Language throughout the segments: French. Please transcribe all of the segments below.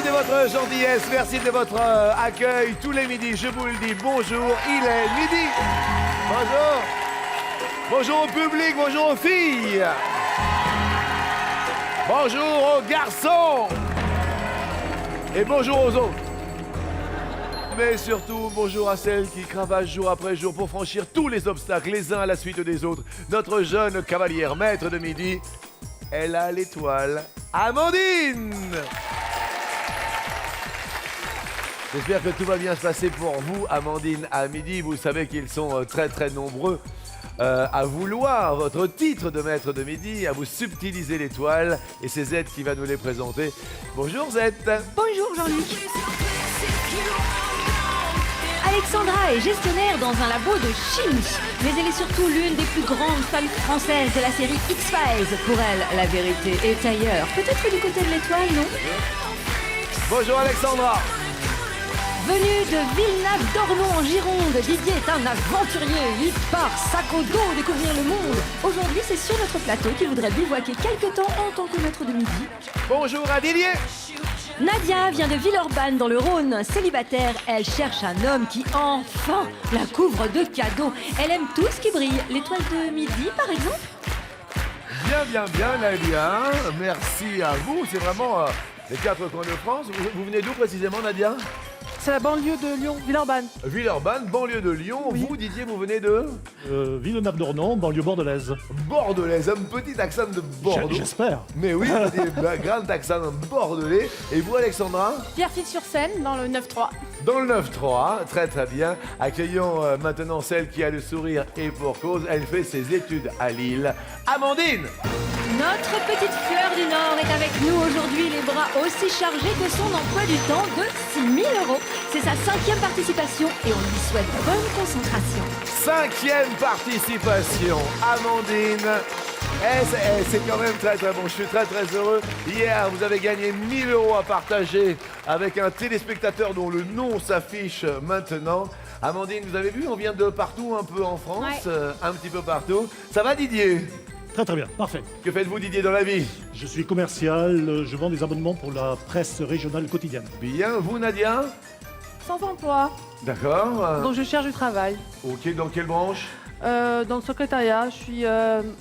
de votre gentillesse, merci de votre accueil tous les midis. Je vous le dis, bonjour, il est midi. Bonjour. Bonjour au public, bonjour aux filles. Bonjour aux garçons. Et bonjour aux autres. Mais surtout, bonjour à celles qui cravachent jour après jour pour franchir tous les obstacles, les uns à la suite des autres. Notre jeune cavalière maître de midi, elle a l'étoile, Amandine. J'espère que tout va bien se passer pour vous, Amandine, à midi. Vous savez qu'ils sont très très nombreux à vouloir votre titre de maître de midi, à vous subtiliser l'étoile. Et c'est Z qui va nous les présenter. Bonjour Z. Bonjour Jean-Luc. Alexandra est gestionnaire dans un labo de chimie, mais elle est surtout l'une des plus grandes fans françaises de la série X-Files. Pour elle, la vérité est ailleurs. Peut-être du côté de l'étoile, non? Bonjour Alexandra. Venu de Villeneuve-d'Ornon en Gironde, Didier est un aventurier. Il part sac au dos découvrir le monde. Aujourd'hui, c'est sur notre plateau qu'il voudrait bivouaquer quelque temps en tant que maître de midi. Bonjour à Didier. Nadia vient de Villeurbanne dans le Rhône. Célibataire, elle cherche un homme qui enfin la couvre de cadeaux. Elle aime tout ce qui brille. L'étoile de midi, par exemple. Bien, Nadia. Merci à vous. C'est vraiment les quatre coins de France. Vous venez d'où précisément, Nadia? C'est la banlieue de Lyon, Villeurbanne. Villeurbanne, banlieue de Lyon. Oui. Vous, Didier, vous venez de Villeneuve-d'Ornon, banlieue bordelaise. Bordelaise, un petit accent de Bordeaux. J'espère. Mais oui, un grand accent bordelais. Et vous, Alexandra? Pierrefitte-sur-Seine, dans le 9-3. Dans le 9-3, très très bien. Accueillons maintenant celle qui a le sourire et pour cause. Elle fait ses études à Lille. Amandine. Notre petite fleur du Nord est avec nous aujourd'hui, les bras aussi chargés que son emploi du temps de 6 000 €. C'est sa 5e participation et on lui souhaite bonne concentration. 5e participation, Amandine. C'est quand même très très bon, je suis très très heureux. Hier, vous avez gagné 1 000 € à partager avec un téléspectateur dont le nom s'affiche maintenant. Amandine, vous avez vu, on vient de partout un peu en France, un petit peu partout. Ça va Didier? Très très bien, parfait. Que faites-vous Didier dans la vie? Je suis commercial, je vends des abonnements pour la presse régionale quotidienne. Bien, vous Nadia? Sans emploi, D'accord. donc je cherche du travail. Ok, dans quelle branche? Dans le secrétariat, je suis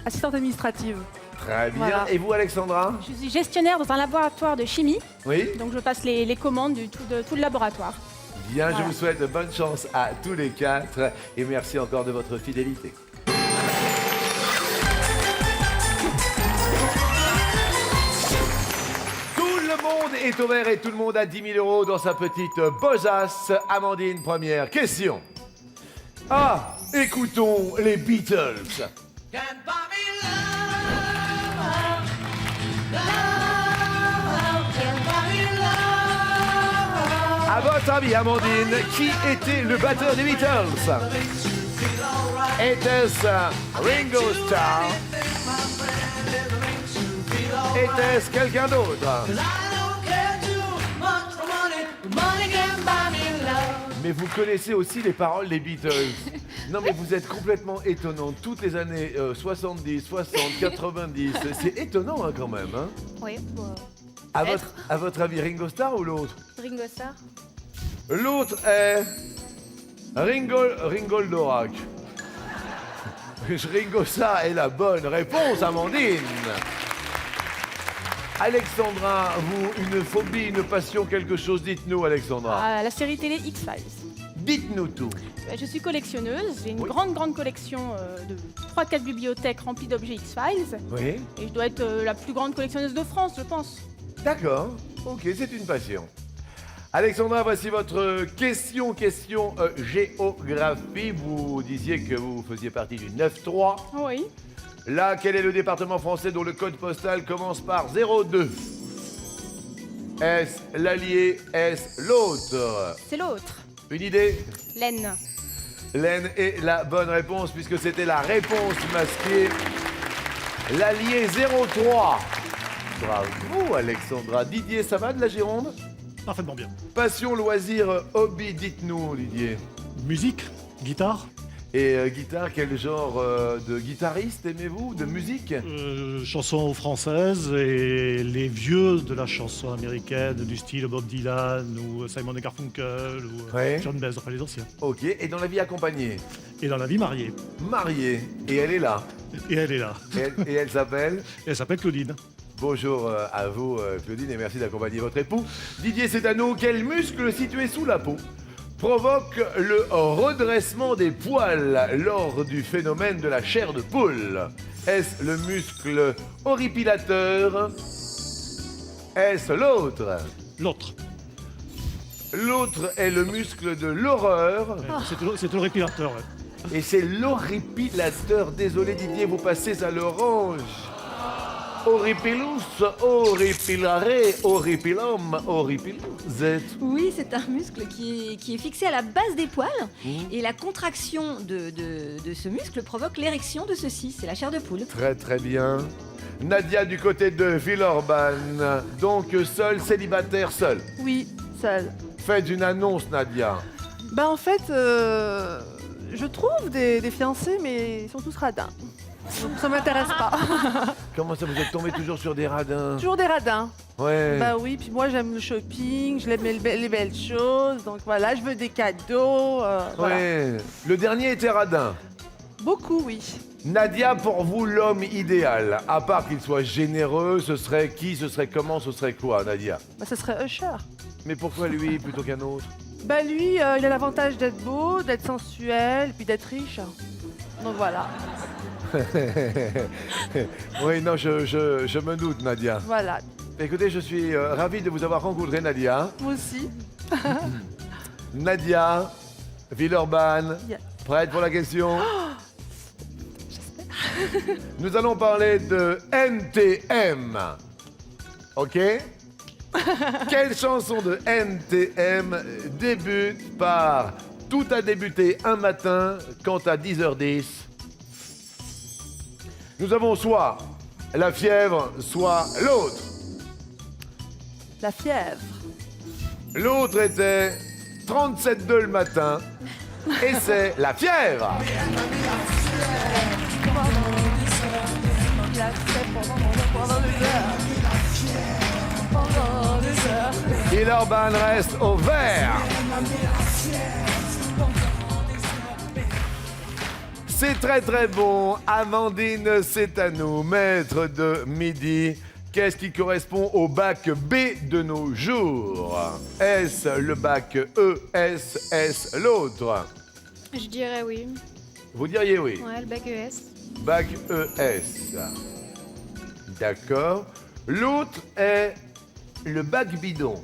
assistante administrative. Très bien. Voilà. Et vous Alexandra? Je suis gestionnaire dans un laboratoire de chimie, Oui. donc je passe les commandes de tout le laboratoire. Bien, Voilà. je vous souhaite bonne chance à tous les quatre et merci encore de votre fidélité. Tout le monde est au vert et tout le monde a 10 000 € dans sa petite besace. Amandine, première question. Ah, écoutons les Beatles. À votre avis, Amandine, qui était le batteur des Beatles? Était-ce Ringo Starr? Était-ce quelqu'un d'autre? Mais vous connaissez aussi les paroles des Beatles. Non mais vous êtes complètement étonnant. Toutes les années 70, 60, 90, c'est étonnant hein, quand même. Hein. Oui, À votre avis, Ringo Starr ou l'autre? Ringo Starr. L'autre est Ringo Dorak. Ringo Starr est la bonne réponse, Amandine. Alexandra, vous, une phobie, une passion, quelque chose, dites-nous Alexandra. La série télé X-Files. Dites-nous tout. Je suis collectionneuse, j'ai une Oui. grande collection de 3-4 bibliothèques remplies d'objets X-Files. Oui. Et je dois être la plus grande collectionneuse de France, je pense. D'accord. Ok, c'est une passion. Alexandra, voici votre question géographie. Vous disiez que vous faisiez partie du 9-3. Oui. Là, quel est le département français dont le code postal commence par 02? Est-ce l'Allier? Est-ce l'autre? C'est l'autre. Une idée? L'Aisne. L'Aisne est la bonne réponse puisque c'était la réponse masquée. L'Allier 03. Bravo Alexandra. Didier, ça va de la Gironde? Parfaitement bien. Passion, loisir, hobby, dites-nous Didier. Musique, guitare, Et guitare, quel genre de guitariste aimez-vous? De musique? Chansons françaises et les vieux de la chanson américaine, du style Bob Dylan ou Simon & Garfunkel ou Ouais. John Baez, enfin les anciens. Ok, et dans la vie accompagnée? Et dans la vie mariée. Mariée, et elle est là. Et elle est là. Et elle s'appelle? Elle s'appelle Claudine. Bonjour à vous, Claudine, et merci d'accompagner votre époux. Didier, c'est à nous. Quel muscle situé sous la peau provoque le redressement des poils lors du phénomène de la chair de poule? Est-ce le muscle horripilateur? Est-ce l'autre? L'autre. L'autre est le muscle de l'horreur. C'est le répirateur. Ouais. Et c'est l'horripilateur. Désolé Didier, vous passez à l'orange. Horripilus, horripilare, horripilum, horripilus. Oui, c'est un muscle qui est fixé à la base des poils. Et la contraction de ce muscle provoque l'érection de ceux-ci. C'est la chair de poule. Très très bien. Nadia du côté de Villeurbanne. Donc seul, célibataire, seul. Oui, seule. Faites une annonce Nadia. Bah en fait, je trouve des fiancés, mais ils sont tous radins. Donc ça m'intéresse pas. Comment ça, vous êtes tombé toujours sur des radins? Toujours des radins. Ouais. Bah oui, puis moi j'aime le shopping, je aime les belles choses, donc voilà, je veux des cadeaux. Voilà. Ouais. Le dernier était radin. Beaucoup, oui. Nadia, pour vous, l'homme idéal, à part qu'il soit généreux, ce serait qui? Ce serait comment? Ce serait quoi, Nadia? Bah ça serait Usher. Mais pourquoi lui plutôt qu'un autre? Bah lui, il a l'avantage d'être beau, d'être sensuel, puis d'être riche. Donc voilà, Oui, non, je me doute, Nadia. voilà. Écoutez, je suis ravi de vous avoir rencontré, Nadia. Moi aussi. Nadia, Villeurbanne, Yeah. prête pour la question? Nous allons parler de NTM. Ok? Quelle chanson de NTM débute par « Tout a débuté un matin quand à 10h10 ». Nous avons soit la fièvre, soit l'autre. La fièvre. L'autre était 37,2 le matin. Et c'est la fièvre. Villeurbanne reste au vert. C'est très très bon. Amandine, c'est à nous. Maître de midi. Qu'est-ce qui correspond au bac B de nos jours? Est-ce le bac E? Est-ce l'autre? Je dirais oui. Vous diriez oui. Ouais, le bac ES. Bac ES. D'accord. L'autre est le bac bidon.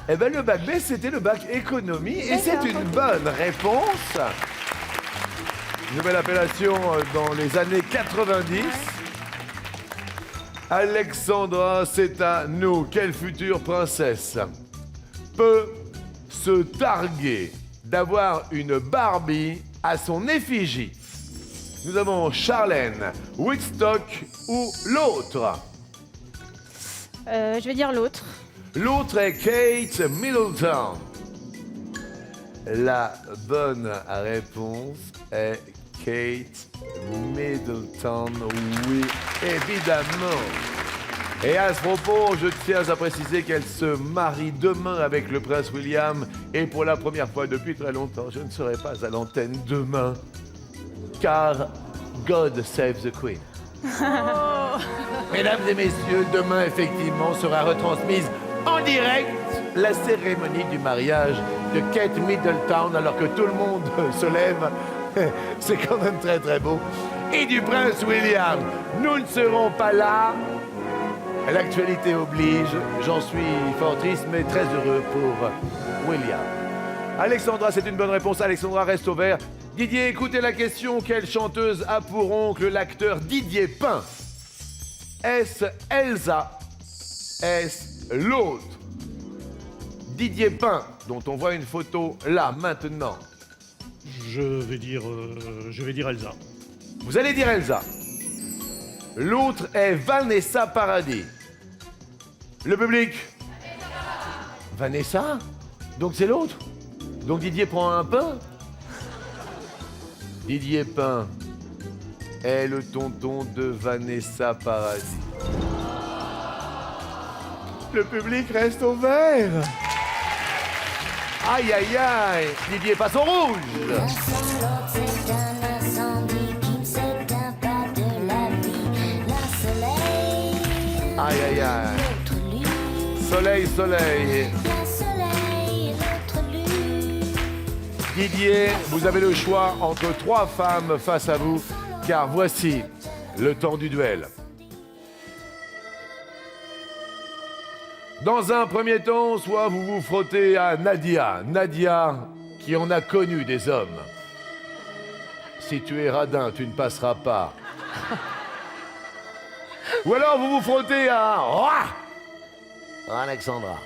Eh bien, le bac B, c'était le bac économie. Et c'est une bonne réponse. Nouvelle appellation dans les années 90. Alexandra, c'est à nous. Quelle future princesse peut se targuer d'avoir une Barbie à son effigie? Nous avons Charlène, Woodstock ou l'autre? Je vais dire l'autre. L'autre est Kate Middleton. La bonne réponse est Kate Middleton, oui, évidemment. Et à ce propos, je tiens à préciser qu'elle se marie demain avec le prince William. Et pour la première fois depuis très longtemps, je ne serai pas à l'antenne demain. Car God save the Queen. Mesdames et messieurs, demain, effectivement, sera retransmise en direct la cérémonie du mariage de Kate Middleton alors que tout le monde se lève. C'est quand même très très beau. Et du prince William. Nous ne serons pas là. L'actualité oblige. J'en suis fort triste, mais très heureux pour William. Alexandra, c'est une bonne réponse. Alexandra reste au vert. Didier, écoutez la question. Quelle chanteuse a pour oncle l'acteur Didier Pin? Est-ce Elsa? Est-ce l'autre? Didier Pin, dont on voit une photo là, maintenant. Je vais dire Elsa. Vous allez dire Elsa. L'autre est Vanessa Paradis. Le public? Vanessa? Donc c'est l'autre? Donc Didier prend un pain? Didier Pin est le tonton de Vanessa Paradis. Le public reste au vert. Aïe, aïe, aïe. Didier passe au rouge. C'est un incendie qui ne s'éteint pas de la vie. L'un soleil, Aïe, aïe, aïe. l'autre lune. Soleil, soleil. L'un soleil, l'autre lune. Didier, vous avez le choix entre 3 femmes face à vous, car voici le temps du duel. Dans un premier temps, soit vous vous frottez à Nadia. Nadia, qui en a connu des hommes. Si tu es radin, tu ne passeras pas. Ou alors vous vous frottez à Alexandra.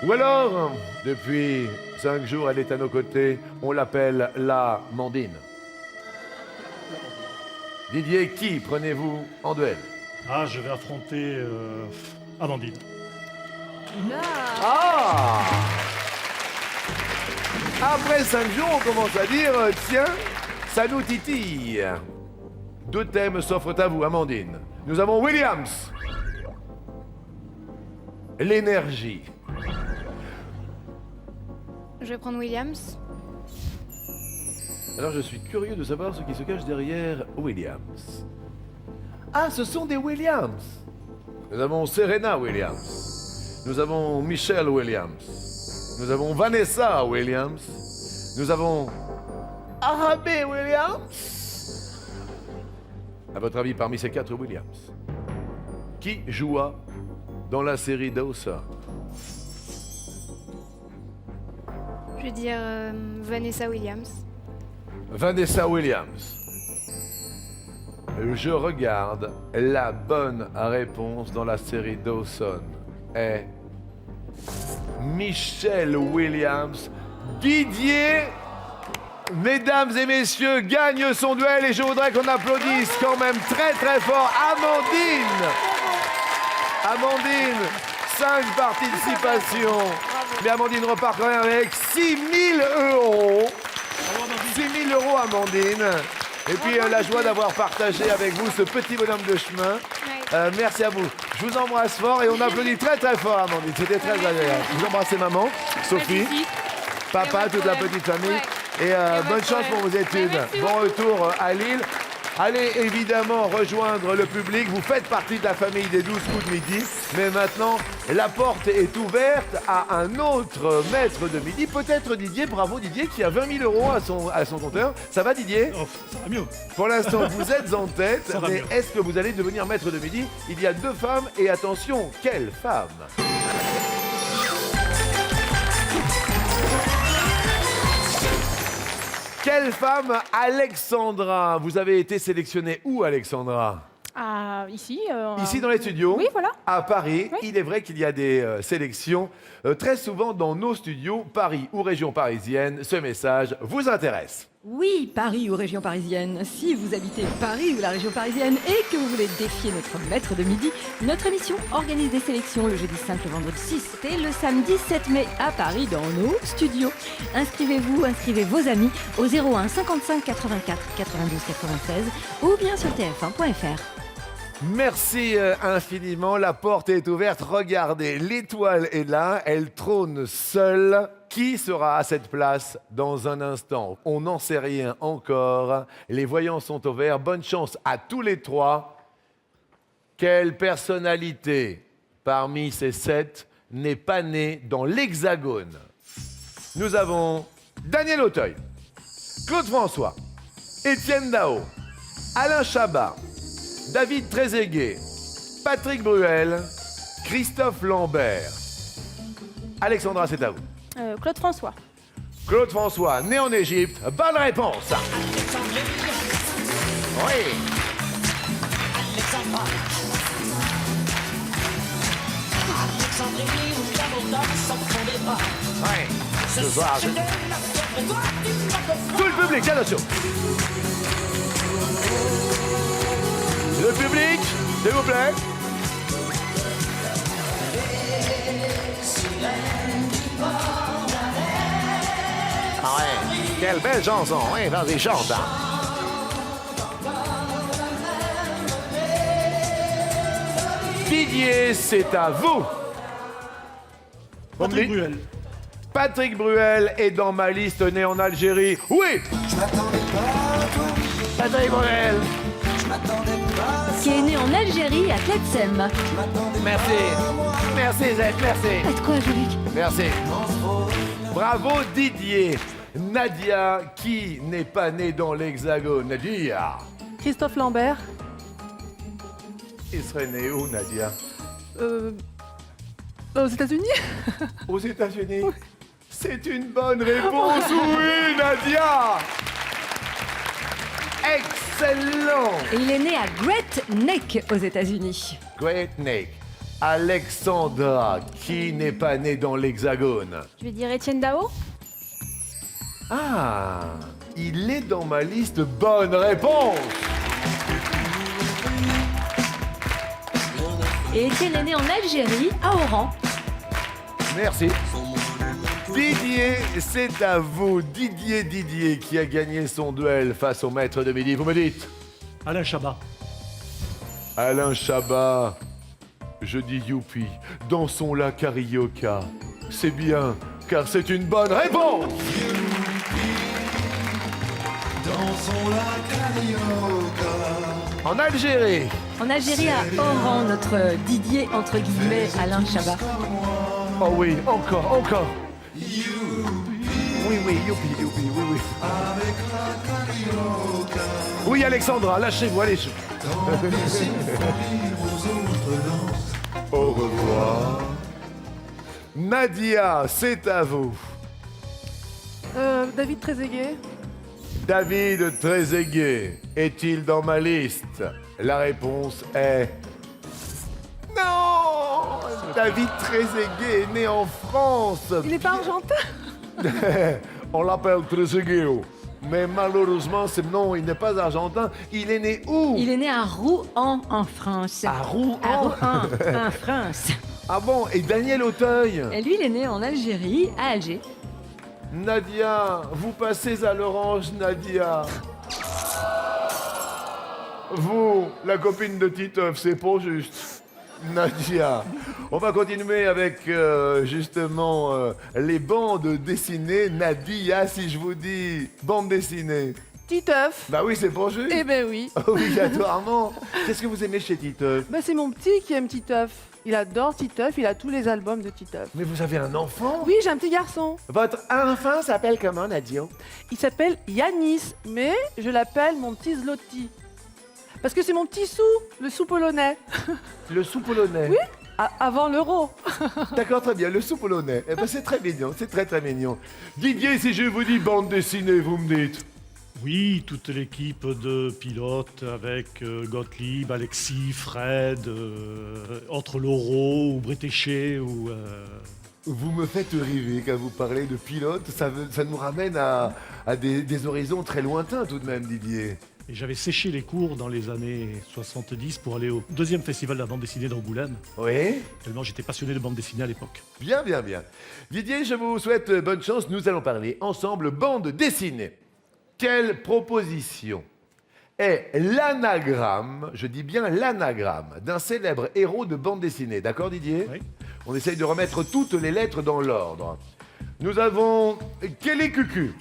Ou alors, depuis 5 jours, elle est à nos côtés. On l'appelle la Mandine. Didier, qui prenez-vous en duel? Ah, je vais affronter Amandine. Ah! Après 5 jours, on commence à dire, tiens, ça nous titille. 2 thèmes s'offrent à vous, Amandine. Nous avons Williams. L'énergie. Je vais prendre Williams. Alors je suis curieux de savoir ce qui se cache derrière Williams. Ah, ce sont des Williams. Nous avons Serena Williams. Nous avons Michelle Williams. Nous avons Vanessa Williams. Nous avons Arabé Williams. À votre avis, parmi ces 4 Williams, qui joua dans la série Dawson? Je vais dire Vanessa Williams. Vanessa Williams. Je regarde, la bonne réponse dans la série Dawson est Michelle Williams. Didier, mesdames et messieurs, gagne son duel et je voudrais qu'on applaudisse quand même très très fort Amandine. Amandine, 5 participations. Mais Amandine repart quand même avec 6 000 €. 6 000 € Amandine. Et puis la joie d'avoir partagé avec vous ce petit bonhomme de chemin. Merci à vous. Je vous embrasse fort et on applaudit très très fort Amandine. C'était très agréable. Vous embrassez maman, Sophie, papa, toute la petite famille. Et bonne chance pour vos études. Bon retour à Lille. Allez évidemment rejoindre le public. Vous faites partie de la famille des 12 coups de midi. Mais maintenant, la porte est ouverte à un autre maître de midi. Peut-être Didier. Bravo Didier qui a 20 000 € à son compteur. Ça va Didier? Oh, ça va mieux. Pour l'instant, vous êtes en tête. Ça va Mais mieux. est-ce que vous allez devenir maître de midi? Il y a 2 femmes. Et attention, quelles femmes? Quelle femme? Alexandra. Vous avez été sélectionnée où, Alexandra? Ah, ici. Ici dans les studios? Oui, voilà. À Paris. Oui. Il est vrai qu'il y a des sélections très souvent dans nos studios, Paris ou région parisienne. Ce message vous intéresse. Oui, Paris ou région parisienne. Si vous habitez Paris ou la région parisienne et que vous voulez défier notre maître de midi, notre émission organise des sélections le jeudi 5, le vendredi 6 et le samedi 7 mai à Paris dans nos studios. Inscrivez-vous, inscrivez vos amis au 01 55 84 92 96 ou bien sur tf1.fr. Merci infiniment. La porte est ouverte. Regardez, l'étoile est là. Elle trône seule. Qui sera à cette place dans un instant? On n'en sait rien encore. Les voyants sont au vert. Bonne chance à tous les 3. Quelle personnalité parmi ces 7 n'est pas née dans l'Hexagone? Nous avons Daniel Auteuil, Claude François, Étienne Dao, Alain Chabat, David Trezeguet, Patrick Bruel, Christophe Lambert. Alexandra, c'est à vous. Claude François. Claude François, né en Égypte. Bonne réponse. Oui. Oui. Ce soir, tout le public, attention. Le public, s'il vous plaît. Ah ouais. quelle belle chanson. Oui, vas-y, chante. Hein. Didier, c'est à vous. Patrick Bruel. Patrick Bruel est dans ma liste, né en Algérie. Oui. Patrick Bruel. Qui est né en Algérie à Tletsem. Merci. Merci, Zed, merci. Faites quoi, Angélique? Merci. Bravo, Didier. Nadia, qui n'est pas née dans l'Hexagone. Nadia. Christophe Lambert. Il serait né où, Nadia? Aux États-Unis. Aux États-Unis. C'est une bonne réponse, oui, Nadia. Excellent. Et il est né à Great Neck aux États-Unis. Great Neck. Alexandra, qui n'est pas née dans l'Hexagone. Je vais dire Étienne Dao. Ah, il est dans ma liste. Bonne réponse. Et Étienne est né en Algérie, à Oran. Merci. Didier, c'est à vous. Didier qui a gagné son duel face au maître de midi. Vous me dites? Alain Chabat. Alain Chabat. Je dis youpi. Dansons la carioca. C'est bien, car c'est une bonne réponse. En Algérie. En Algérie, à Oran, notre Didier, entre guillemets, Alain Chabat. Oh oui, encore. Oui, youpi, oui. Oui, Alexandra, lâchez-vous, allez. Au revoir. Nadia, c'est à vous. David Trezeguet. David Trezeguet est-il dans ma liste? La réponse est... Non! David Trezeguet est né en France. Il n'est pas argentin. On l'appelle Trezeguet. Mais malheureusement, non, il n'est pas argentin. Il est né où? Il est né à Rouen, en France. À Rouen. À Rouen, en France. Ah bon? Et Daniel Auteuil? Et lui, il est né en Algérie, à Alger. Nadia, vous passez à l'orange, Nadia. Vous, la copine de Titeuf, c'est pas juste. Nadia. On va continuer avec justement les bandes dessinées. Nadia, si je vous dis bande dessinée. Titeuf. Bah oui, c'est pas juste. Eh ben oui. Obligatoirement. Qu'est-ce que vous aimez chez Titeuf? Bah c'est mon petit qui aime Titeuf. Il adore Titeuf, il a tous les albums de Titeuf. Mais vous avez un enfant? Oui, j'ai un petit garçon. Votre enfant s'appelle comment, Nadia? Il s'appelle Yanis, mais je l'appelle mon petit Zloty. Parce que c'est mon petit sou, le sou polonais. Le sou polonais. Oui. Avant l'euro. D'accord, très bien, le sou polonais. Eh ben, c'est très mignon, c'est très mignon. Didier, si je vous dis bande dessinée, vous me dites? Oui, toute l'équipe de pilotes avec Gottlieb, Alexis, Fred, entre Laureau ou Bretéché ou... Vous me faites rêver quand vous parlez de pilote. Ça nous ramène à des horizons très lointains tout de même, Didier. Et j'avais séché les cours dans les années 70 pour aller au deuxième festival de la bande dessinée d'Angoulême. Oui. Tellement j'étais passionné de bande dessinée à l'époque. Bien. Didier, je vous souhaite bonne chance. Nous allons parler ensemble bande dessinée. Quelle proposition est l'anagramme, je dis bien l'anagramme, d'un célèbre héros de bande dessinée? D'accord, Didier? Oui. On essaye de remettre toutes les lettres dans l'ordre. Nous avons Kelly Cucu.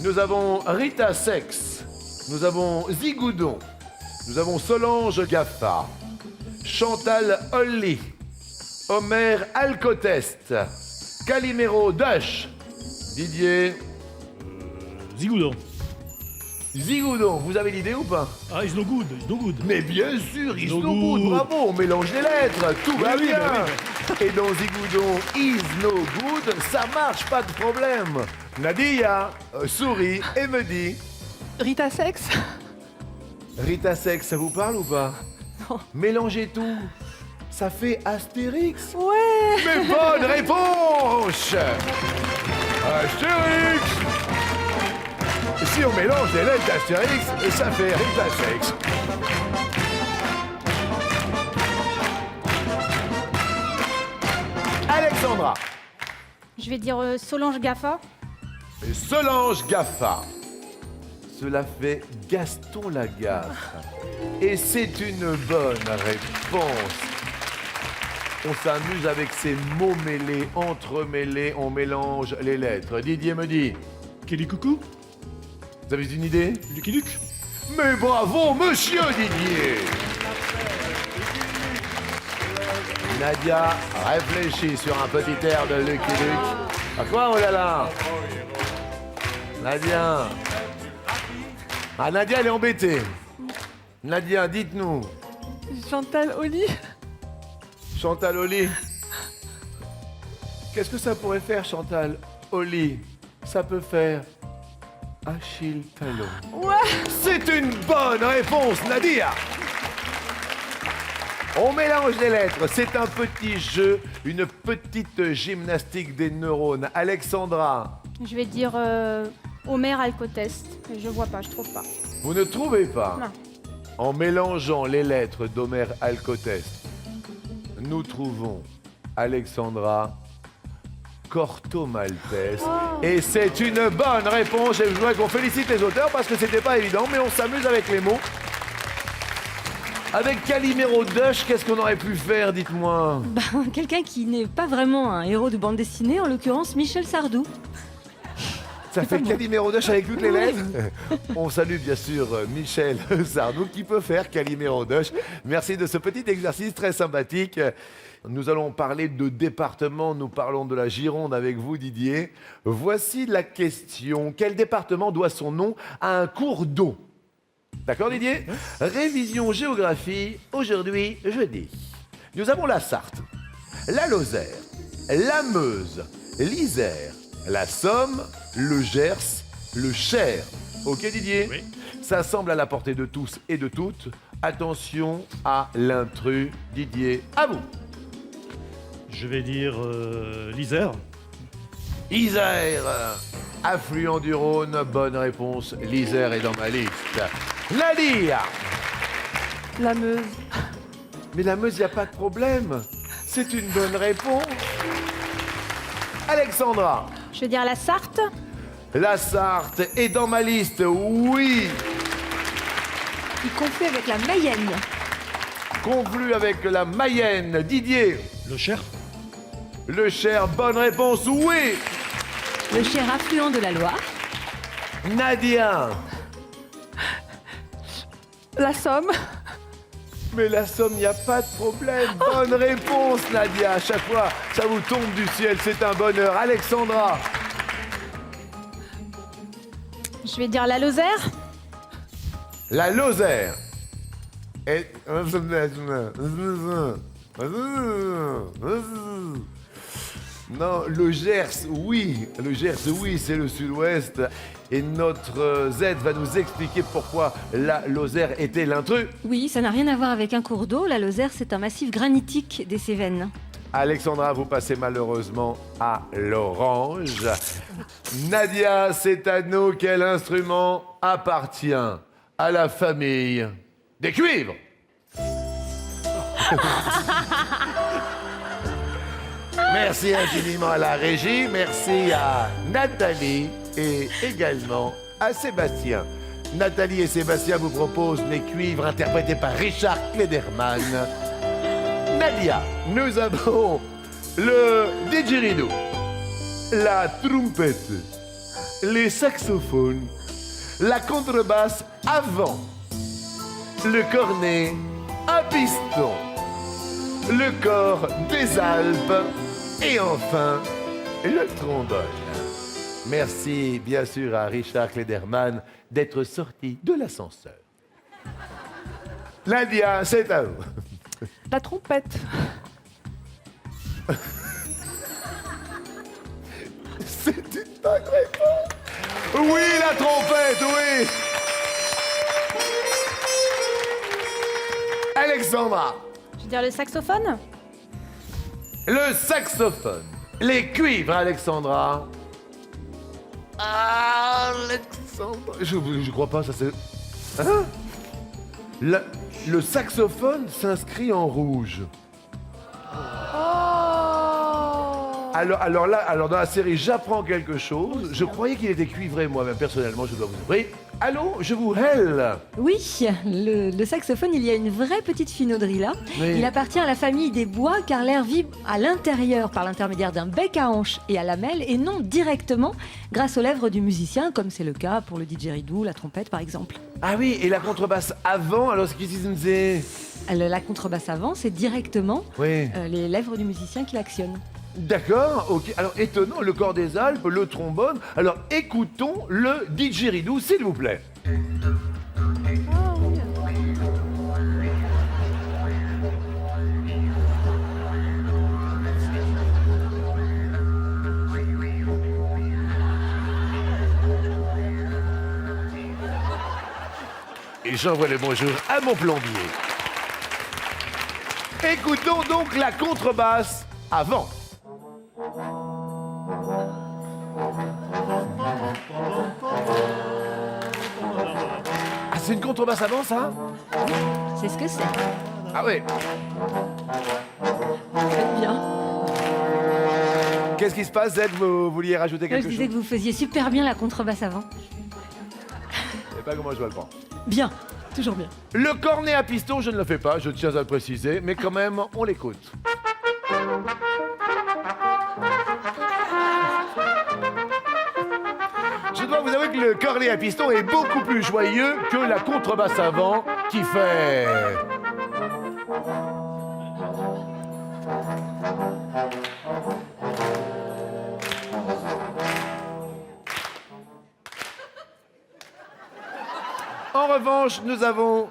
Nous avons Rita Sex. Nous avons Zigoudon. Nous avons Solange Gaffa. Chantal Holly. Omer Alcotest. Calimero Dush. Didier. Zigoudon, vous avez l'idée ou pas? Ah, it's no good. Mais bien sûr, is No no good, good. bravo, on mélange les lettres, tout va Oui, bien. oui. Et dans Zigoudon, is no good, ça marche, pas de problème. Nadia sourit et me dit... Rita Sex. Rita Sex, ça vous parle ou pas? Non. Mélangez tout, ça fait Astérix. Ouais. Mais bonne réponse! Astérix! Si on mélange les lettres d'Astérix, ça fait Rita Sex. Alexandra. Je vais dire Solange Gaffa. Solange Gaffa. Cela fait Gaston Lagaffe. Et c'est une bonne réponse. On s'amuse avec ces mots mêlés, entremêlés, on mélange les lettres. Didier me dit, Kelly Coucou, vous avez une idée? Lucky Luke. Mais bravo, monsieur Didier! Nadia réfléchit sur un petit air de Lucky Luke. À quoi, oh là là? Nadia. Ah, Nadia, elle est embêtée. Nadia, dites-nous. Chantal Oli. Chantal Oli. Qu'est-ce que ça pourrait faire, Chantal Oli? Ça peut faire Achille Talon. Ouais. C'est une bonne réponse, Nadia. On mélange les lettres. C'est un petit jeu, une petite gymnastique des neurones. Alexandra, Je vais dire Homer Alcotest. Mais je vois pas, je trouve pas. vous ne trouvez pas? Non. En mélangeant les lettres d'Homer Alcotest, nous trouvons Alexandra Corto Maltese. Et c'est une bonne réponse. Et je voudrais qu'on félicite les auteurs parce que c'était pas évident, mais on s'amuse avec les mots. Avec Calimero Dush, qu'est-ce qu'on aurait pu faire, dites-moi? Quelqu'un qui n'est pas vraiment un héros de bande dessinée, en l'occurrence Michel Sardou. Ça fait Calimero Dush avec toutes les lettres. On salue bien sûr Michel Sardou qui peut faire Calimero Dush. Merci de ce petit exercice très sympathique. Nous allons parler de département, nous parlons de la Gironde avec vous Didier. Voici la question. Quel département doit son nom à un cours d'eau? D'accord Didier? Révision géographie, aujourd'hui jeudi. Nous avons la Sarthe, la Lozère, la Meuse, l'Isère, la Somme, le Gers, le Cher. Ok Didier? Oui. Ça semble à la portée de tous et de toutes. Attention à l'intrus. Didier, à vous. Je vais dire l'Isère. Isère, affluent du Rhône, bonne réponse. L'Isère est dans ma liste. Nadia. La Meuse. Mais la Meuse, il n'y a pas de problème. C'est une bonne réponse. Alexandra. Je vais dire la Sarthe. La Sarthe est dans ma liste, oui. Il conflit avec la Mayenne. Conflue avec la Mayenne. Didier. Le Cher. Le Cher, bonne réponse, oui. Le Cher affluent de la Loire. Nadia. La Somme. Mais la Somme, il n'y a pas de problème. Bonne réponse, Nadia. À chaque fois, ça vous tombe du ciel. C'est un bonheur. Alexandra. Je vais dire la Lozère. La Lozère. Et... Non, le Gers, oui. Le Gers, oui, c'est le sud-ouest. Et notre Z va nous expliquer pourquoi la Lozère était l'intrus. Oui, ça n'a rien à voir avec un cours d'eau. La Lozère, c'est un massif granitique des Cévennes. Alexandra, vous passez malheureusement à l'orange. Nadia, c'est à nous. Quel instrument appartient à la famille des cuivres? Merci infiniment à la régie, merci à Nathalie et également à Sébastien. Nathalie et Sébastien vous proposent Les Cuivres interprétés par Richard Klederman. Nadia, nous avons le didgeridoo, la trompette, les saxophones, la contrebasse avant, le cornet à piston, le corps des Alpes et enfin le trombone. Merci bien sûr à Richard Klederman d'être sorti de l'ascenseur. Nadia, c'est à vous. La trompette. C'est une bonne réponse. Oui, la trompette, oui. Alexandra. Je vais dire le saxophone. Le saxophone. Les cuivres, Alexandra. Alexandra. Je crois pas, ça c'est... Hein? Le saxophone s'inscrit en rouge. Oh. Alors dans la série, j'apprends quelque chose. Je croyais qu'il était cuivré moi-même, personnellement, je dois vous avouer. Allô, je vous hèle. Oui, le saxophone, il y a une vraie petite finauderie là. Oui. Il appartient à la famille des bois car l'air vibre à l'intérieur par l'intermédiaire d'un bec à hanche et à lamelles et non directement grâce aux lèvres du musicien, comme c'est le cas pour le didgeridoo, la trompette par exemple. Ah oui, et la contrebasse avant, alors ce qu'ils disaient. La contrebasse avant, c'est directement Oui. les lèvres du musicien qui l'actionnent. D'accord, ok. Alors étonnant, le corps des Alpes, le trombone. Alors écoutons le didgeridoo, s'il vous plaît. Ah oui. Et j'envoie le bonjour à mon plombier. Écoutons donc la contrebasse avant. Ah, c'est une contrebasse avant, ça? C'est ce que c'est. Ah ouais. Faites bien. Qu'est-ce qui se passe, Zed? Vous vouliez rajouter Je quelque disais chose? que vous faisiez super bien la contrebasse avant. Je sais pas comment je dois le prendre. Bien, toujours bien. Le cornet à piston, je ne le fais pas, je tiens à le préciser, mais quand même, on l'écoute. Je dois vous avouer que le cornet à piston est beaucoup plus joyeux que la contrebasse avant qui fait... En revanche, nous avons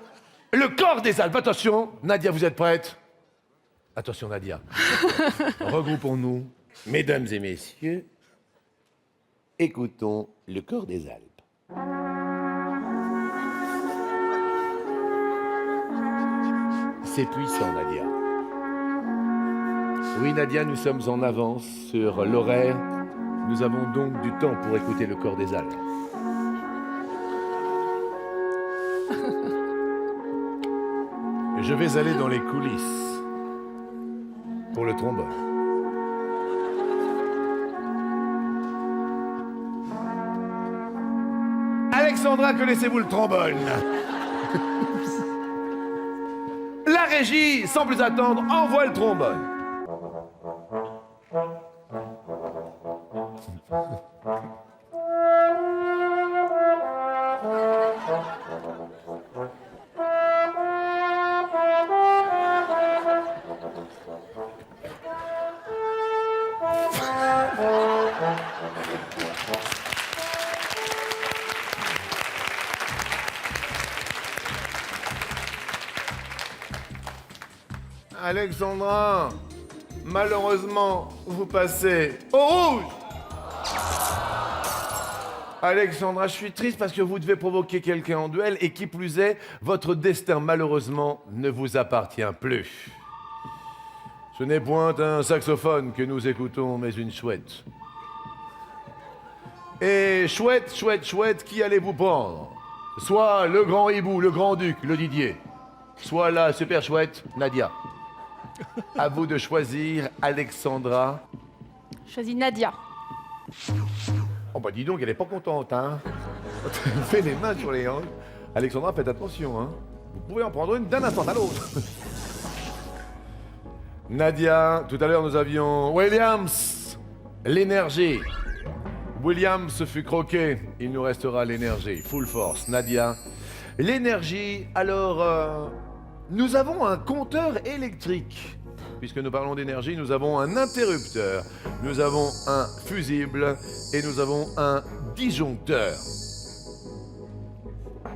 le corps des Alpes. Attention, Nadia, vous êtes prête? Attention, Nadia. Regroupons-nous, mesdames et messieurs. Écoutons le corps des Alpes. C'est puissant, Nadia. Oui, Nadia, nous sommes en avance sur l'horaire. Nous avons donc du temps pour écouter le corps des Alpes. Je vais aller dans les coulisses pour le trombone. Alexandra, connaissez-vous le trombone? La régie, sans plus attendre, envoie le trombone. Alexandra, malheureusement, vous passez au rouge. Alexandra, je suis triste parce que vous devez provoquer quelqu'un en duel et qui plus est, votre destin malheureusement ne vous appartient plus. Ce n'est point un saxophone que nous écoutons, mais une chouette. Et chouette, chouette, chouette, qui allez-vous prendre? Soit le grand hibou, le grand-duc, le Didier, soit la super chouette, Nadia. À vous de choisir, Alexandra. Je choisis Nadia. Oh bah dis donc, elle est pas contente, hein. Fais les mains sur les hanches. Alexandra, faites attention, hein. Vous pouvez en prendre une d'un instant à l'autre. Nadia, tout à l'heure nous avions Williams, l'énergie. Williams fut croqué, il nous restera l'énergie, full force. Nadia, l'énergie, alors... nous avons un compteur électrique. Puisque nous parlons d'énergie, nous avons un interrupteur, nous avons un fusible et nous avons un disjoncteur.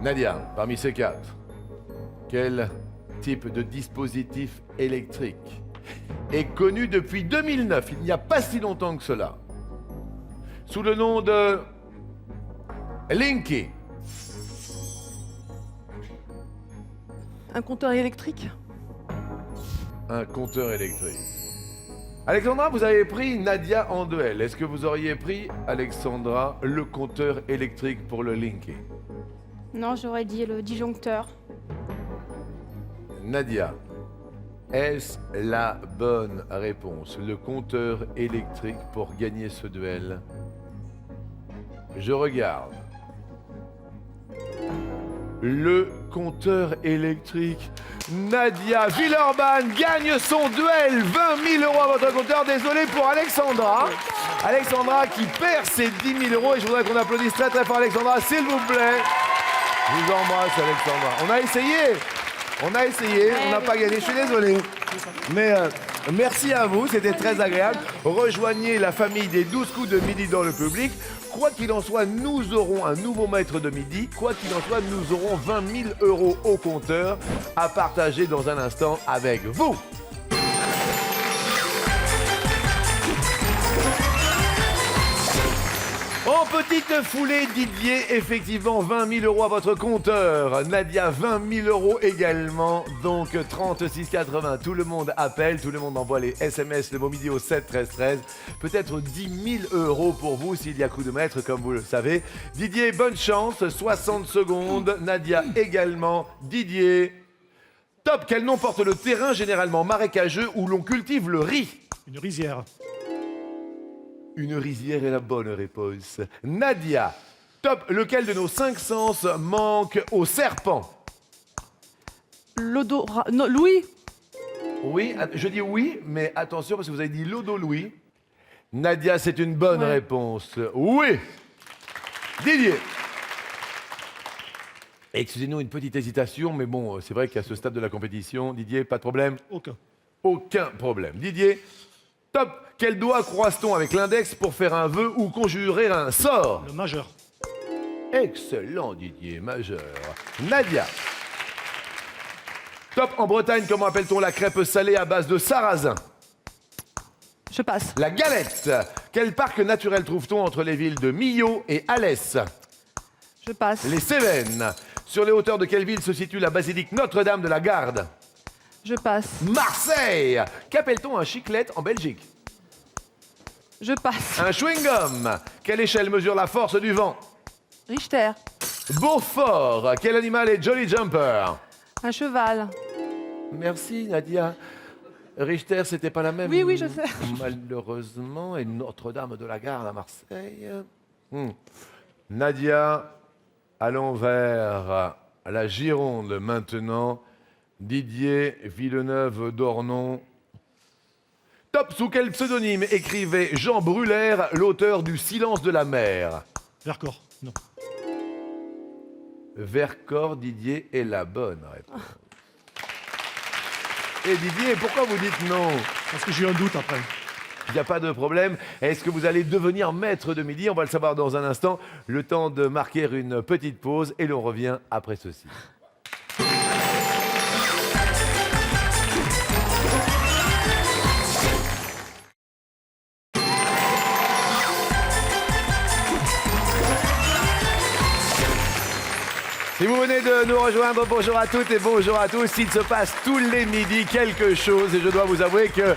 Nadia, parmi ces quatre, quel type de dispositif électrique est connu depuis 2009, il n'y a pas si longtemps que cela, sous le nom de Linky? Un compteur électrique? Un compteur électrique. Alexandra, vous avez pris Nadia en duel. Est-ce que vous auriez pris, Alexandra, le compteur électrique pour le Linky? Non, j'aurais dit le disjoncteur. Nadia, Est-ce la bonne réponse? Le compteur électrique pour gagner ce duel. Je regarde. Le compteur électrique. Nadia Villeurbanne gagne son duel. 20 000 € à votre compteur. Désolé pour Alexandra. Alexandra qui perd ses 10 000 € et je voudrais qu'on applaudisse très très fort Alexandra, s'il vous plaît. Je vous embrasse Alexandra. On a essayé, on n'a pas gagné, je suis désolé. Mais merci à vous, c'était très agréable. Rejoignez la famille des 12 coups de midi dans le public. Quoi qu'il en soit, nous aurons un nouveau maître de midi. Quoi qu'il en soit, nous aurons 20 000 € au compteur à partager dans un instant avec vous. En petite foulée, Didier, effectivement, 20 000 € à votre compteur. Nadia, 20 000 € également. Donc, 36,80. Tout le monde appelle, tout le monde envoie les SMS, le mot midi au 7 13 13. Peut-être 10 000 € pour vous s'il y a coup de maître, comme vous le savez. Didier, bonne chance. 60 secondes. Nadia également. Didier. Top, quel nom porte le terrain généralement marécageux où l'on cultive le riz? Une rizière. Une rizière est la bonne réponse. Nadia, top, lequel de nos 5 sens manque au serpent? L'odorat. Non, Louis. Oui, je dis oui, mais attention parce que vous avez dit l'odo-Louis. Nadia, c'est une bonne réponse. Oui. Didier. Excusez-nous une petite hésitation, mais bon, c'est vrai qu'à ce stade de la compétition, Didier, pas de problème? Aucun. Aucun problème. Didier, top, quel doigt croise-t-on avec l'index pour faire un vœu ou conjurer un sort? Le majeur. Excellent Didier, majeur. Nadia. Top, en Bretagne, comment appelle-t-on la crêpe salée à base de sarrasin? Je passe. La galette. Quel parc naturel trouve-t-on entre les villes de Millau et Alès? Je passe. Les Cévennes. Sur les hauteurs de quelle ville se situe la basilique Notre-Dame de la Garde? Je passe. Marseille. Qu'appelle-t-on un chiclette en Belgique? Je passe. Un chewing-gum. Quelle échelle mesure la force du vent? Richter. Beaufort. Quel animal est Jolly Jumper? Un cheval. Merci Nadia. Richter, c'était pas la même. Oui, oui, je sais. Malheureusement, et Notre-Dame de la Garde à Marseille. Nadia, allons vers la Gironde maintenant. Didier Villeneuve d'Ornon. Top, sous quel pseudonyme écrivait Jean Brulaire, l'auteur du Silence de la mer? Vercors. Non. Vercors, Didier, est la bonne réponse. Et Didier, pourquoi vous dites non? Parce que j'ai eu un doute après. Il n'y a pas de problème. Est-ce que vous allez devenir maître de midi? On va le savoir dans un instant. Le temps de marquer une petite pause et l'on revient après ceci. Si vous venez de nous rejoindre, bonjour à toutes et bonjour à tous. Il se passe tous les midis quelque chose et je dois vous avouer que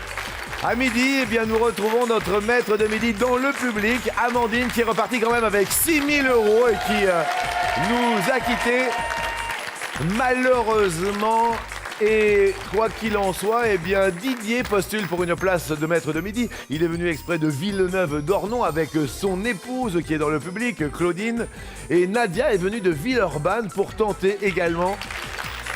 à midi, eh bien, nous retrouvons notre maître de midi dans le public, Amandine, qui est repartie quand même avec 6 000 € et qui nous a quittés malheureusement. Et quoi qu'il en soit, eh bien, Didier postule pour une place de maître de midi. Il est venu exprès de Villeneuve d'Ornon avec son épouse qui est dans le public, Claudine. Et Nadia est venue de Villeurbanne pour tenter également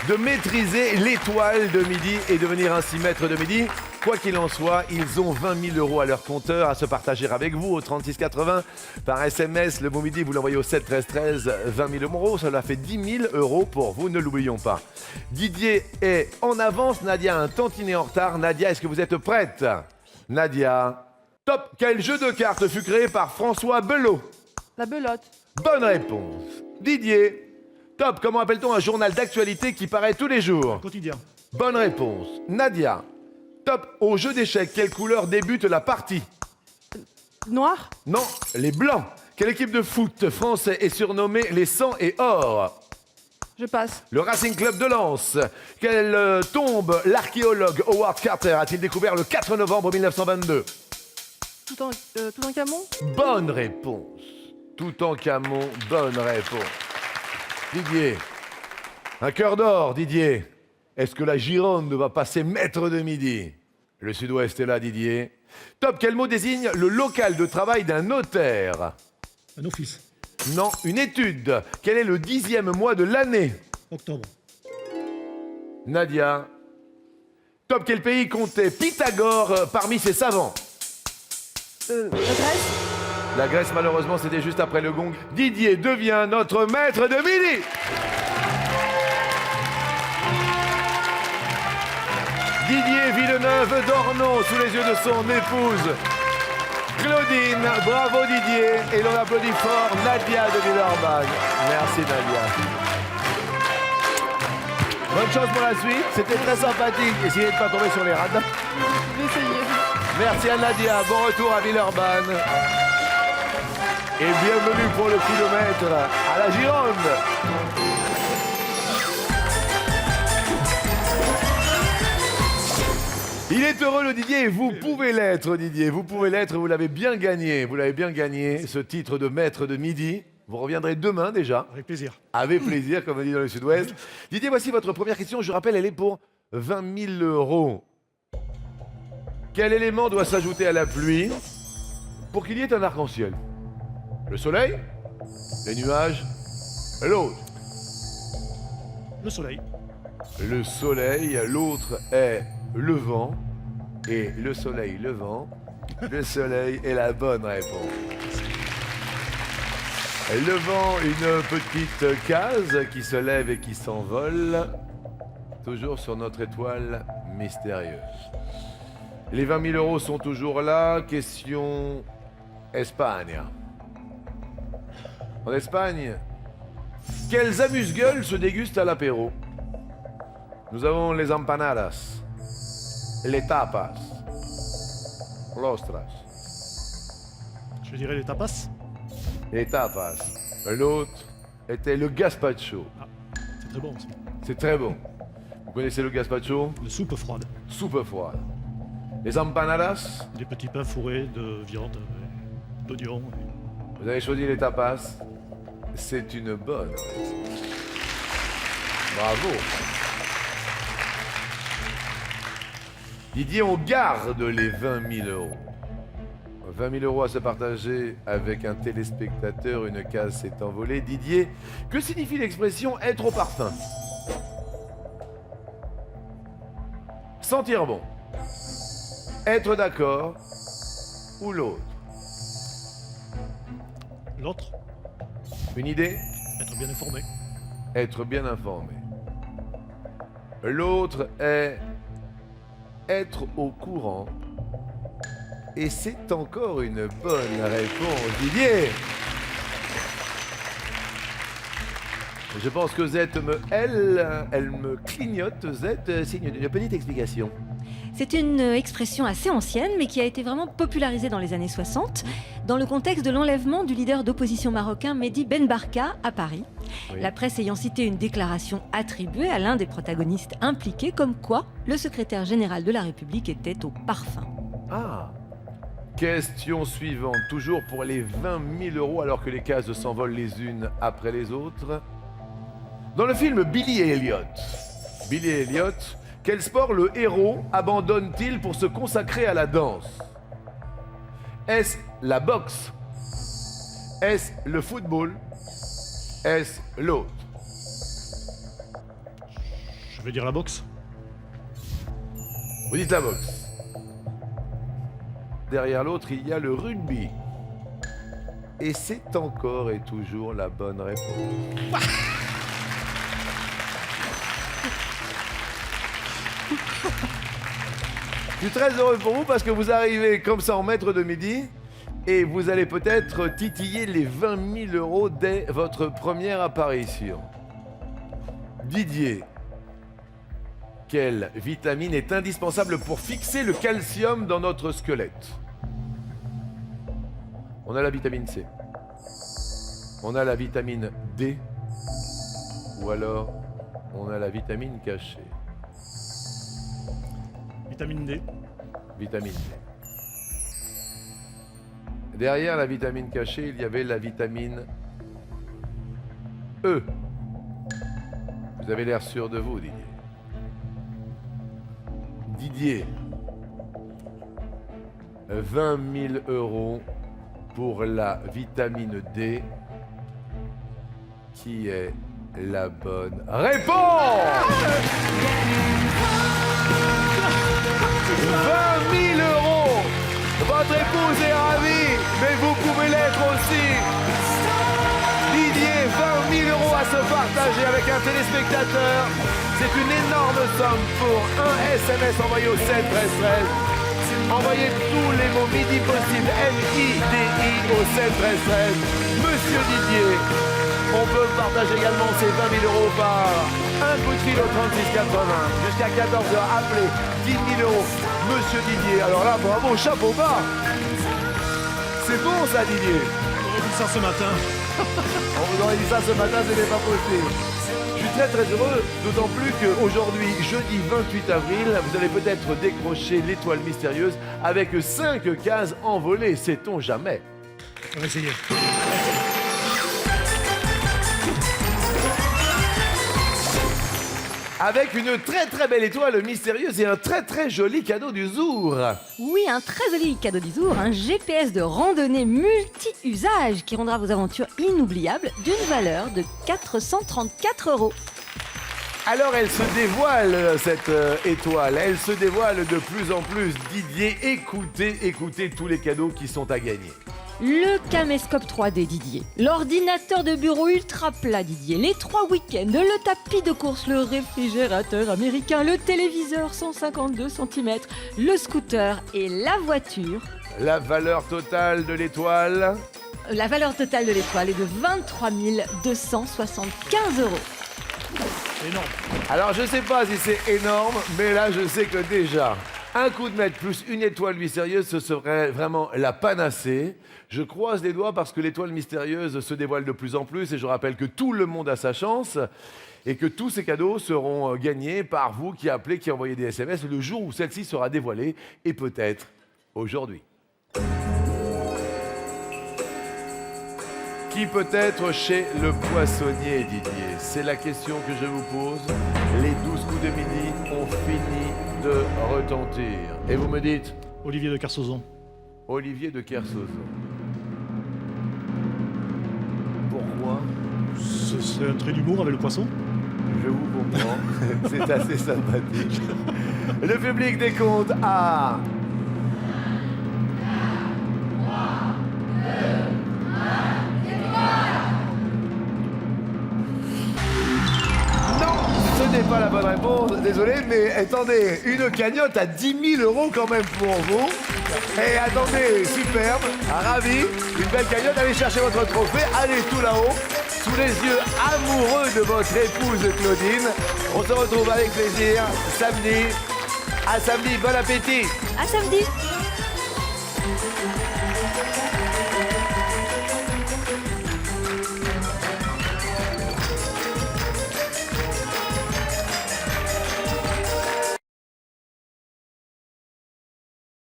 de maîtriser l'étoile de midi et devenir ainsi maître de midi. Quoi qu'il en soit, ils ont 20 000 € à leur compteur à se partager avec vous au 3680. Par SMS, le mot midi, vous l'envoyez au 7 13 13, 20 000 €. Cela fait 10 000 € pour vous, ne l'oublions pas. Didier est en avance, Nadia un tantinet en retard. Nadia, est-ce que vous êtes prête? Nadia. Top, quel jeu de cartes fut créé par François Belot? La belote. Bonne réponse. Didier. Top, comment appelle-t-on un journal d'actualité qui paraît tous les jours? Quotidien. Bonne réponse. Nadia. Top, au jeu d'échecs, quelle couleur débute la partie? Noir. Non, les blancs. Quelle équipe de foot français est surnommée les 100 et or? Je passe. Le Racing Club de Lens. Quelle tombe l'archéologue Howard Carter a-t-il découvert le 4 novembre 1922? Toutankhamon. Bonne réponse. Toutankhamon, bonne réponse. Didier. Un cœur d'or, Didier. Est-ce que la Gironde va passer maître de midi? Le Sud-Ouest est là, Didier. Top, quel mot désigne le local de travail d'un notaire? Un office. Non, une étude. Quel est le 10e mois de l'année? Octobre. Nadia. Top, quel pays comptait Pythagore parmi ses savants? La Grèce. La Grèce, malheureusement, c'était juste après le gong. Didier devient notre maître de midi. Didier Villeneuve d'Ornon, sous les yeux de son épouse Claudine. Bravo Didier. Et l'on applaudit fort Nadia de Villeurbanne. Merci Nadia. Bonne chance pour la suite. C'était très sympathique. Essayez de ne pas tomber sur les radars. Je vais essayer. Merci à Nadia. Bon retour à Villeurbanne. Et bienvenue pour le kilomètre à la Gironde. Il est heureux le Didier et vous pouvez l'être Didier. Vous pouvez l'être, vous l'avez bien gagné. Vous l'avez bien gagné, ce titre de maître de midi. Vous reviendrez demain déjà. Avec plaisir. Avec plaisir, comme on dit dans le Sud-Ouest. Didier, voici votre première question. Je rappelle, elle est pour 20 000 euros. Quel élément doit s'ajouter à la pluie pour qu'il y ait un arc-en-ciel? Le soleil? Les nuages? L'autre? Le soleil. Le soleil, l'autre est le vent. Et le soleil, le vent, le soleil est la bonne réponse. Le vent, une petite case qui se lève et qui s'envole, toujours sur notre étoile mystérieuse. Les 20 000 euros sont toujours là. Question Espagne. En Espagne, quels amuse-gueules se dégustent à l'apéro? Nous avons les empanadas, les tapas, l'ostras. Je dirais les tapas. Les tapas. L'autre était le gazpacho. C'est très bon aussi. C'est très bon. Vous connaissez le gazpacho? Une soupe froide. Soupe froide. Les empanadas, Des petits pains fourrés de viande, d'oignons. vous avez choisi les tapas. C'est une bonne réponse. Bravo. Didier, on garde les 20 000 euros. 20 000 euros à se partager avec un téléspectateur, une case s'est envolée. Didier, que signifie l'expression être au parfum? Sentir bon. Être d'accord ou l'autre? L'autre, Une idée? être bien informé. Être bien informé. L'autre est être au courant. Et c'est encore une bonne réponse, Didier. Je pense que Z elle me clignote. Z signe d'une petite explication. C'est une expression assez ancienne, mais qui a été vraiment popularisée dans les années 60, dans le contexte de l'enlèvement du leader d'opposition marocain Mehdi Ben Barka à Paris. Oui. La presse ayant cité une déclaration attribuée à l'un des protagonistes impliqués, comme quoi le secrétaire général de la République était au parfum. Ah. Question suivante, toujours pour les 20 000 euros alors que les cases s'envolent les unes après les autres. Dans le film Billy et Elliot, quel sport le héros abandonne-t-il pour se consacrer à la danse? Est-ce la boxe? Est-ce le football? Est-ce l'autre? Je vais dire la boxe. Vous dites la boxe. Derrière l'autre, il y a le rugby. Et c'est encore et toujours la bonne réponse. Je suis très heureux pour vous parce que vous arrivez comme ça en maître de midi et vous allez peut-être titiller les 20 000 euros dès votre première apparition. Didier, quelle vitamine est indispensable pour fixer le calcium dans notre squelette? On a la vitamine C. On a la vitamine D. Ou alors, on a la vitamine cachée. Vitamine D. Vitamine D. Derrière la vitamine cachée, il y avait la vitamine E. Vous avez l'air sûr de vous, Didier. Didier. 20 000 € pour la vitamine D. Qui est la bonne réponse? 20 000 €. Votre épouse est ravie, mais vous pouvez l'être aussi. Didier, 20 000 € à se partager avec un téléspectateur. C'est une énorme somme pour un SMS envoyé au 7 13 13. Envoyez tous les mots midi possibles, M-I-D-I au 7 13 13. Monsieur Didier, on peut partager également ces 20 000 € par un coup de fil au 36 80. Jusqu'à 14h, appelez 10 000 €. Monsieur Didier, alors là, bravo, chapeau bas. C'est bon ça, Didier. On dit ça ce matin. On vous aurait dit ça ce matin, ce n'est pas possible. Je suis très très heureux, d'autant plus qu'aujourd'hui, jeudi 28 avril, vous allez peut-être décrocher l'étoile mystérieuse avec 5 cases envolées, sait-on jamais. On va essayer. Avec une très très belle étoile mystérieuse et un très très joli cadeau du Zour. Oui, un très joli cadeau du jour, un GPS de randonnée multi-usage qui rendra vos aventures inoubliables d'une valeur de 434 €. Alors elle se dévoile, cette étoile, elle se dévoile de plus en plus. Didier, écoutez tous les cadeaux qui sont à gagner. Le caméscope 3D Didier, l'ordinateur de bureau ultra plat Didier, les 3 week-ends, le tapis de course, le réfrigérateur américain, le téléviseur 152 cm, le scooter et la voiture. La valeur totale de l'étoile? La valeur totale de l'étoile est de 23 275 €. Énorme. Alors je sais pas si c'est énorme, mais là je sais que déjà, un coup de maître plus une étoile mystérieuse, ce serait vraiment la panacée. Je croise les doigts parce que l'étoile mystérieuse se dévoile de plus en plus et je rappelle que tout le monde a sa chance et que tous ces cadeaux seront gagnés par vous qui appelez, qui envoyez des SMS le jour où celle-ci sera dévoilée et peut-être aujourd'hui. Qui peut être chez le poissonnier, Didier? C'est la question que je vous pose. Les 12 coups de midi ont fini de retentir. Et vous me dites? Olivier de Kersauzon. Olivier de Kersauzon. Pourquoi? C'est un trait d'humour avec le poisson. Je vous comprends. C'est assez sympathique. Le public décompte à... Ce n'est pas la bonne réponse, désolé, mais attendez, une cagnotte à 10 000 € quand même pour vous. Et attendez, superbe, ravi, une belle cagnotte, allez chercher votre trophée, allez tout là-haut, sous les yeux amoureux de votre épouse Claudine. On se retrouve avec plaisir samedi. À samedi, bon appétit. À samedi.